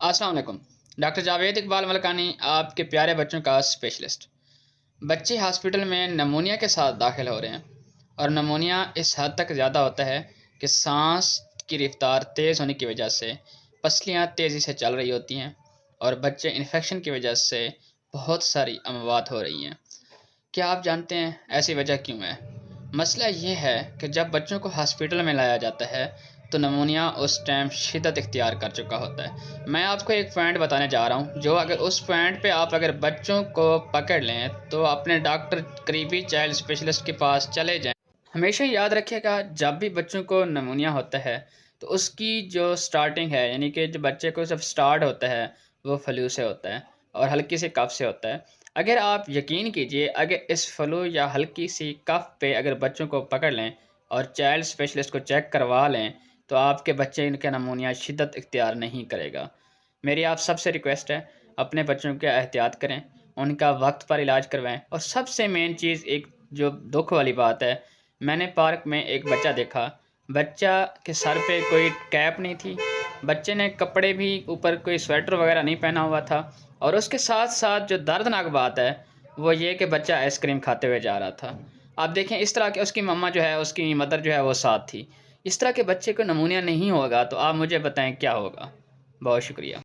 अस्सलाम वालेकुम। डॉक्टर जावेद इकबाल मलकानी, आपके प्यारे बच्चों का स्पेशलिस्ट। बच्चे हॉस्पिटल में नमूनिया के साथ दाखिल हो रहे हैं और नमूनिया इस हद तक ज़्यादा होता है कि सांस की रफ्तार तेज़ होने की वजह से पसलियाँ तेज़ी से चल रही होती हैं और बच्चे इन्फेक्शन की वजह से बहुत सारी अमवात हो रही हैं। क्या आप जानते हैं ऐसी वजह क्यों है? मसला ये है कि जब बच्चों को हॉस्पिटल में लाया जाता है तो नमूनिया उस टाइम शिद्दत इख्तियार कर चुका होता है। मैं आपको एक पॉइंट बताने जा रहा हूँ, जो अगर उस पॉइंट पे आप अगर बच्चों को पकड़ लें तो अपने डॉक्टर करीबी चाइल्ड स्पेशलिस्ट के पास चले जाएं। हमेशा याद रखिएगा, जब भी बच्चों को नमूनिया होता है तो उसकी जो स्टार्टिंग है, यानी कि जो बच्चे को जब स्टार्ट होता है वो फ्लू से होता है और हल्की सी कफ से होता है। अगर आप यकीन कीजिए, अगर इस फ्लू या हल्की सी कफ पे अगर बच्चों को पकड़ लें और चाइल्ड स्पेशलिस्ट को चेक करवा लें तो आपके बच्चे इनका नमूनिया शिद्दत इख्तियार नहीं करेगा। मेरी आप सबसे रिक्वेस्ट है, अपने बच्चों का एहतियात करें, उनका वक्त पर इलाज करवाएं। और सबसे मेन चीज़, एक जो दुख वाली बात है, मैंने पार्क में एक बच्चा देखा, बच्चा के सर पे कोई कैप नहीं थी, बच्चे ने कपड़े भी ऊपर कोई स्वेटर वगैरह नहीं पहना हुआ था, और उसके साथ साथ जो दर्दनाक बात है वो ये कि बच्चा आइसक्रीम खाते हुए जा रहा था। आप देखें, इस तरह के उसकी मम्मा जो है, उसकी मदर जो है वो साथ थी। इस तरह के बच्चे को नमूनिया नहीं होगा तो आप मुझे बताएं क्या होगा। बहुत शुक्रिया।